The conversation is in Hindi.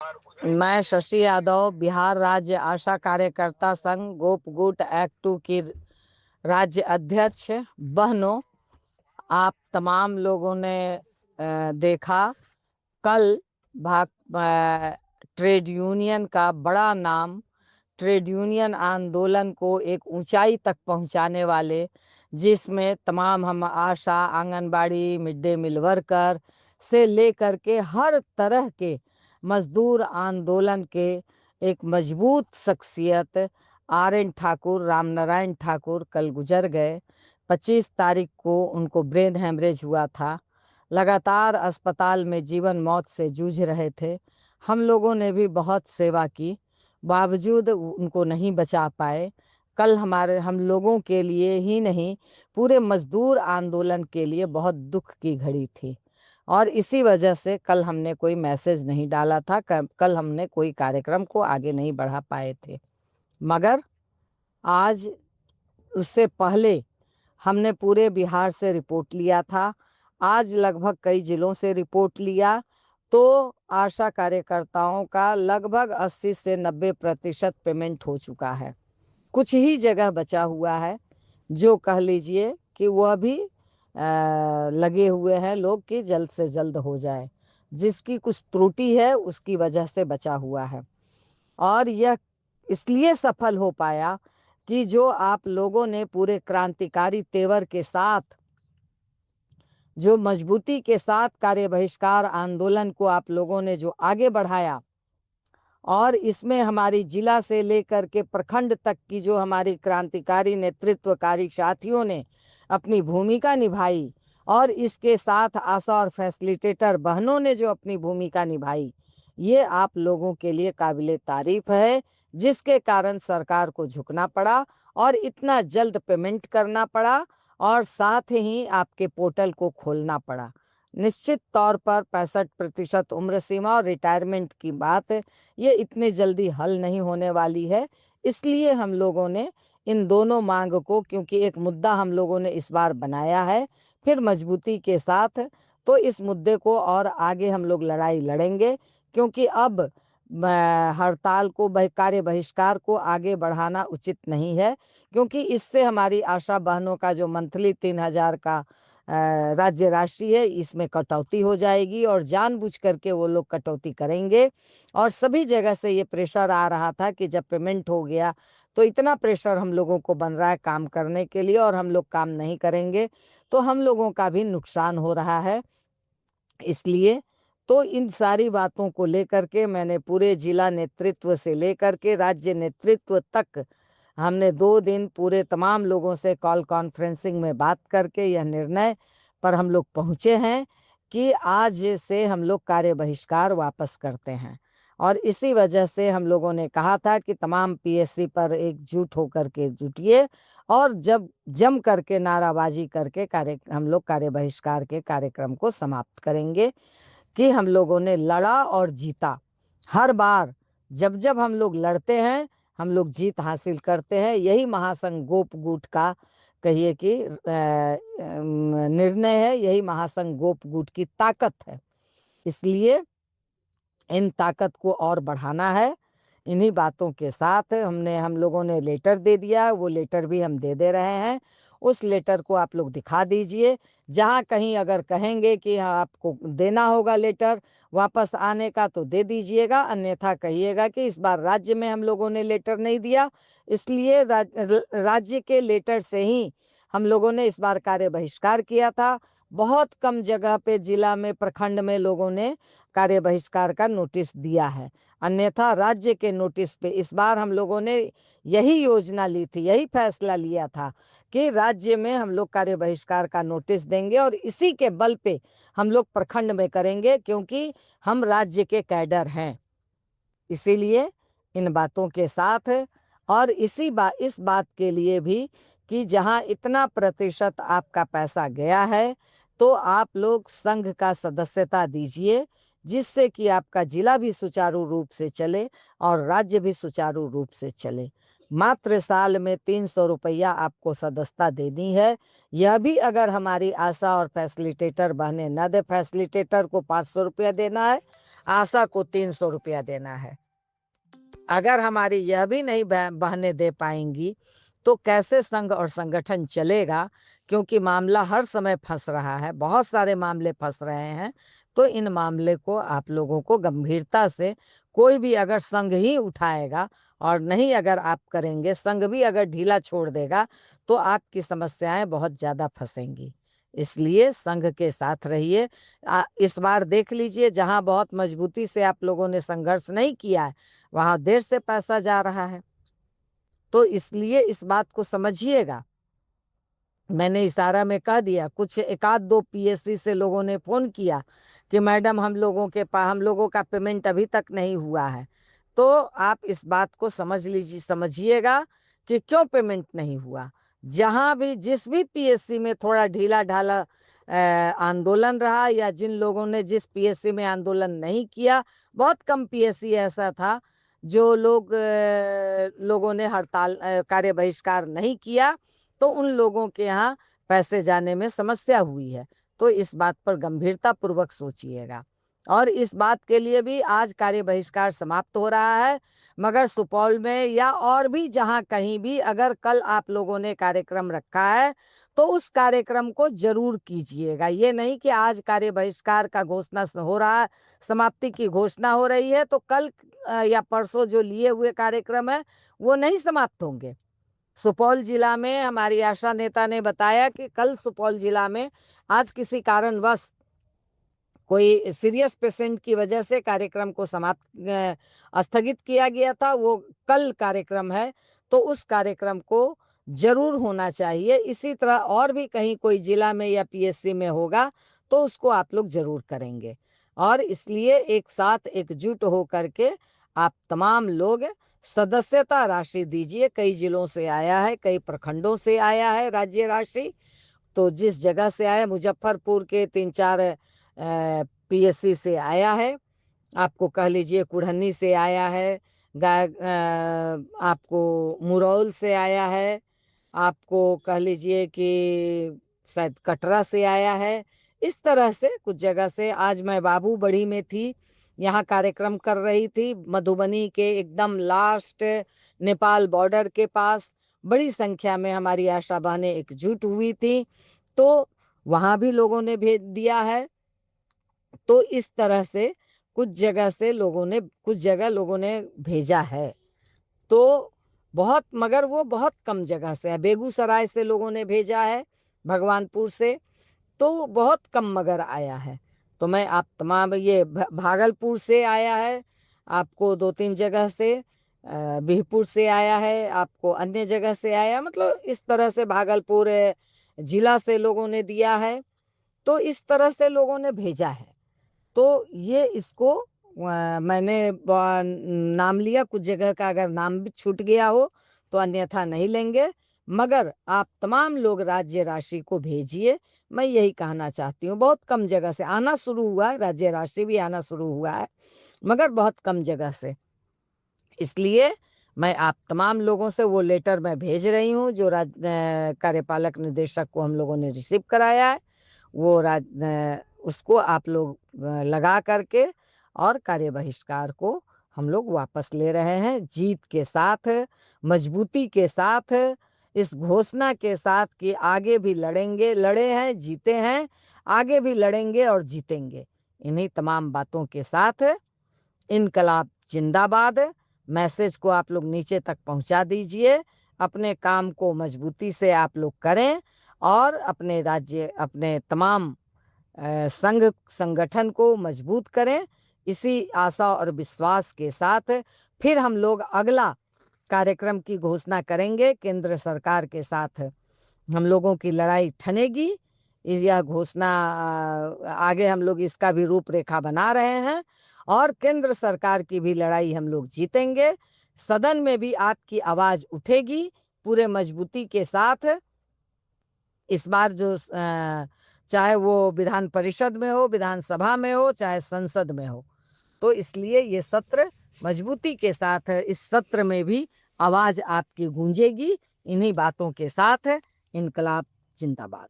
मैं शशि यादव बिहार राज्य आशा कार्यकर्ता संघ गोप गुट एक्ट 2 की राज्य अध्यक्ष। बहनों, आप तमाम लोगों ने देखा कल ट्रेड यूनियन का बड़ा नाम, ट्रेड यूनियन आंदोलन को एक ऊंचाई तक पहुंचाने वाले, जिसमें तमाम हम ASHA, anganwadi, mid day meal worker से लेकर के हर तरह के मजदूर आंदोलन के एक मजबूत शख्सियत RN ठाकुर, रामनारायण ठाकुर कल गुजर गए। 25 तारीख को उनको ब्रेन हेमरेज हुआ था। लगातार अस्पताल में जीवन मौत से जूझ रहे थे। हम लोगों ने भी बहुत सेवा की, बावजूद उनको नहीं बचा पाए। कल हम लोगों के लिए ही नहीं, पूरे मजदूर आंदोलन के लिए बहुत दुख की घड़ी थी, और इसी वजह से कल हमने कोई मैसेज नहीं डाला था। कल हमने कोई कार्यक्रम को आगे नहीं बढ़ा पाए थे। मगर आज, उससे पहले हमने पूरे बिहार से रिपोर्ट लिया था। आज लगभग कई जिलों से रिपोर्ट लिया, तो आशा कार्यकर्ताओं का लगभग 80 से 90% पेमेंट हो चुका है। कुछ ही जगह बचा हुआ है, जो कह लीजिए कि वह भी लगे हुए हैं लोग कि जल्द से जल्द हो जाए। जिसकी कुछ त्रुटि है उसकी वजह से बचा हुआ है, और यह इसलिए सफल हो पाया कि जो आप लोगों ने पूरे क्रांतिकारी तेवर के साथ, जो मजबूती के साथ कार्य बहिष्कार आंदोलन को आप लोगों ने जो आगे बढ़ाया, और इसमें हमारी जिला से लेकर के प्रखंड तक की जो हमारी क्रांतिकारी नेतृत्वकारी साथियों ने अपनी भूमिका निभाई, और इसके साथ आशा और फैसिलिटेटर बहनों ने जो अपनी भूमिका निभाई, ये आप लोगों के लिए काबिले तारीफ है। जिसके कारण सरकार को झुकना पड़ा और इतना जल्द पेमेंट करना पड़ा, और साथ ही आपके पोर्टल को खोलना पड़ा। निश्चित तौर पर 65% उम्र सीमा और रिटायरमेंट की बात, ये इतनी जल्दी हल नहीं होने वाली है। इसलिए हम लोगों ने इन दोनों मांग को, क्योंकि एक मुद्दा हम लोगों ने इस बार बनाया है फिर मजबूती के साथ, तो इस मुद्दे को और आगे हम लोग लड़ाई लड़ेंगे। क्योंकि अब हड़ताल को, कार्य बहिष्कार को आगे बढ़ाना उचित नहीं है, क्योंकि इससे हमारी आशा बहनों का जो मंथली 3000 का राज्य राशि है, इसमें कटौती हो जाएगी, और जानबूझ करके वो लोग कटौती करेंगे। और सभी जगह से ये प्रेशर आ रहा था कि जब पेमेंट हो गया तो इतना प्रेशर हम लोगों को बन रहा है काम करने के लिए, और हम लोग काम नहीं करेंगे तो हम लोगों का भी नुकसान हो रहा है। इसलिए तो इन सारी बातों को लेकर के मैंने पूरे जिला नेतृत्व से लेकर के राज्य नेतृत्व तक, हमने 2 दिन पूरे तमाम लोगों से कॉल कॉन्फ्रेंसिंग में बात करके यह निर्णय पर हम लोग पहुँचे हैं कि आज से हम लोग कार्य बहिष्कार वापस करते हैं। और इसी वजह से हम लोगों ने कहा था कि तमाम PSC पर एकजुट होकर के जुटिए, और जब जम करके नाराबाजी करके हम लोग कार्य बहिष्कार के कार्यक्रम को समाप्त करेंगे। कि हम लोगों ने लड़ा और जीता। हर बार जब जब हम लोग लड़ते हैं, हम लोग जीत हासिल करते हैं। यही महासंघ गोप गुट का, कहिए कि निर्णय है, यही महासंघ गोप गुट की ताकत है। इसलिए इन ताकत को और बढ़ाना है। इन्हीं बातों के साथ हम लोगों ने लेटर दे दिया, वो लेटर भी हम दे रहे हैं। उस लेटर को आप लोग दिखा दीजिए। जहाँ कहीं अगर कहेंगे कि हाँ आपको देना होगा लेटर वापस आने का, तो दे दीजिएगा, अन्यथा कहिएगा कि इस बार राज्य में हम लोगों ने लेटर नहीं दिया, इसलिए राज्य के लेटर से ही हम लोगों ने इस बार कार्य बहिष्कार किया था। बहुत कम जगह पे, जिला में, प्रखंड में लोगों ने कार्य बहिष्कार का नोटिस दिया है, अन्यथा राज्य के नोटिस पे इस बार हम लोगों ने यही योजना ली थी, यही फैसला लिया था कि राज्य में हम लोग कार्य बहिष्कार का नोटिस देंगे, और इसी के बल पे हम लोग प्रखंड में करेंगे, क्योंकि हम राज्य के कैडर हैं। इसीलिए इन बातों के साथ, और इस बात के लिए भी कि जहां इतना प्रतिशत आपका पैसा गया है, तो आप लोग संघ का सदस्यता दीजिए, जिससे कि आपका जिला भी सुचारू रूप से चले और राज्य भी सुचारू रूप से चले। मात्र साल में 300 रुपया आपको सदस्यता देनी है। यह भी अगर हमारी आशा और फैसिलिटेटर बहनें न दे, फैसिलिटेटर को 500 रुपया देना है, आशा को 300 रुपया देना है। अगर हमारी यह भी नहीं बहनें दे पाएंगी तो कैसे संघ और संगठन चलेगा? क्योंकि मामला हर समय फंस रहा है, बहुत सारे मामले फंस रहे हैं। तो इन मामले को आप लोगों को गंभीरता से, कोई भी अगर संघ ही उठाएगा और नहीं अगर आप करेंगे, संघ भी अगर ढीला छोड़ देगा तो आपकी समस्याएं बहुत ज़्यादा फंसेंगी। इसलिए संघ के साथ रहिए। इस बार देख लीजिए, जहां बहुत मजबूती से आप लोगों ने संघर्ष नहीं किया है वहां देर से पैसा जा रहा है। तो इसलिए इस बात को समझिएगा। मैंने इशारा में कह दिया, कुछ एक आध दो पीएससी से लोगों ने फ़ोन किया कि मैडम हम लोगों का पेमेंट अभी तक नहीं हुआ है। तो आप इस बात को समझिएगा कि क्यों पेमेंट नहीं हुआ। जहाँ भी जिस भी पीएससी में थोड़ा ढीला ढाला आंदोलन रहा, या जिन लोगों ने जिस पीएससी में आंदोलन नहीं किया, बहुत कम पीएससी ऐसा था जो लोगों ने हड़ताल कार्य बहिष्कार नहीं किया, तो उन लोगों के यहाँ पैसे जाने में समस्या हुई है। तो इस बात पर गंभीरता पूर्वक सोचिएगा। और इस बात के लिए भी आज कार्य बहिष्कार समाप्त हो रहा है, मगर सुपौल में या और भी जहाँ कहीं भी अगर कल आप लोगों ने कार्यक्रम रखा है तो उस कार्यक्रम को जरूर कीजिएगा। ये नहीं कि आज कार्य बहिष्कार का घोषणा हो रहा है, समाप्ति की घोषणा हो रही है तो कल या परसों जो लिए हुए कार्यक्रम है वो नहीं समाप्त होंगे। सुपौल जिला में हमारी आशा नेता ने बताया कि कल सुपौल जिला में आज किसी कारणवश कोई सीरियस पेशेंट की वजह से कार्यक्रम को स्थगित किया गया था। वो कल कार्यक्रम है तो उस कार्यक्रम को जरूर होना चाहिए। इसी तरह और भी कहीं कोई जिला में या पीएससी में होगा तो उसको आप लोग जरूर करेंगे। और इसलिए एक साथ एकजुट हो करके आप तमाम लोग सदस्यता राशि दीजिए। कई जिलों से आया है, कई प्रखंडों से आया है राज्य राशि। तो जिस जगह से आया, मुजफ्फरपुर के 3-4 पीएससी से आया है, आपको कह लीजिए कुढ़नी से आया है, आपको मुरौल से आया है, आपको कह लीजिए कि शायद कटरा से आया है। इस तरह से कुछ जगह से। आज मैं बाबू बड़ी में थी, यहाँ कार्यक्रम कर रही थी, मधुबनी के एकदम लास्ट नेपाल बॉर्डर के पास बड़ी संख्या में हमारी आशा बहनें एकजुट हुई थी, तो वहाँ भी लोगों ने भेज दिया है। तो इस तरह से कुछ जगह लोगों ने भेजा है। तो बहुत, मगर वो बहुत कम जगह से है। बेगूसराय से लोगों ने भेजा है, भगवानपुर से, तो बहुत कम मगर आया है। तो मैं आप तमाम, ये भागलपुर से आया है, आपको 2-3 जगह से, बिहपुर से आया है, आपको अन्य जगह से आया, मतलब इस तरह से भागलपुर जिला से लोगों ने दिया है। तो इस तरह से लोगों ने भेजा है। तो ये इसको मैंने नाम लिया, कुछ जगह का अगर नाम भी छूट गया हो तो अन्यथा नहीं लेंगे, मगर आप तमाम लोग राज्य राशि को भेजिए। मैं यही कहना चाहती हूँ। बहुत कम जगह से आना शुरू हुआ है, राज्य राशि भी आना शुरू हुआ है, मगर बहुत कम जगह से। इसलिए मैं आप तमाम लोगों से वो लेटर मैं भेज रही हूँ जो कार्यपालक निदेशक को हम लोगों ने रिसीव कराया है, वो उसको आप लोग लगा करके और कार्य बहिष्कार को हम लोग वापस ले रहे हैं, जीत के साथ, मजबूती के साथ, इस घोषणा के साथ कि आगे भी लड़ेंगे, लड़े हैं, जीते हैं, आगे भी लड़ेंगे और जीतेंगे। इन्हीं तमाम बातों के साथ इनकलाब जिंदाबाद मैसेज को आप लोग नीचे तक पहुंचा दीजिए। अपने काम को मजबूती से आप लोग करें और अपने तमाम संघ संगठन को मजबूत करें। इसी आशा और विश्वास के साथ फिर हम लोग अगला कार्यक्रम की घोषणा करेंगे। केंद्र सरकार के साथ हम लोगों की लड़ाई ठनेगी। यह घोषणा आगे हम लोग इसका भी रूपरेखा बना रहे हैं और केंद्र सरकार की भी लड़ाई हम लोग जीतेंगे। सदन में भी आपकी आवाज़ उठेगी पूरे मजबूती के साथ। इस बार जो चाहे वो विधान परिषद में हो, विधानसभा में हो, चाहे संसद में हो, तो इसलिए ये सत्र मजबूती के साथ है। इस सत्र में भी आवाज़ आपकी गूंजेगी। इन्हीं बातों के साथ इनकलाब जिंदाबाद।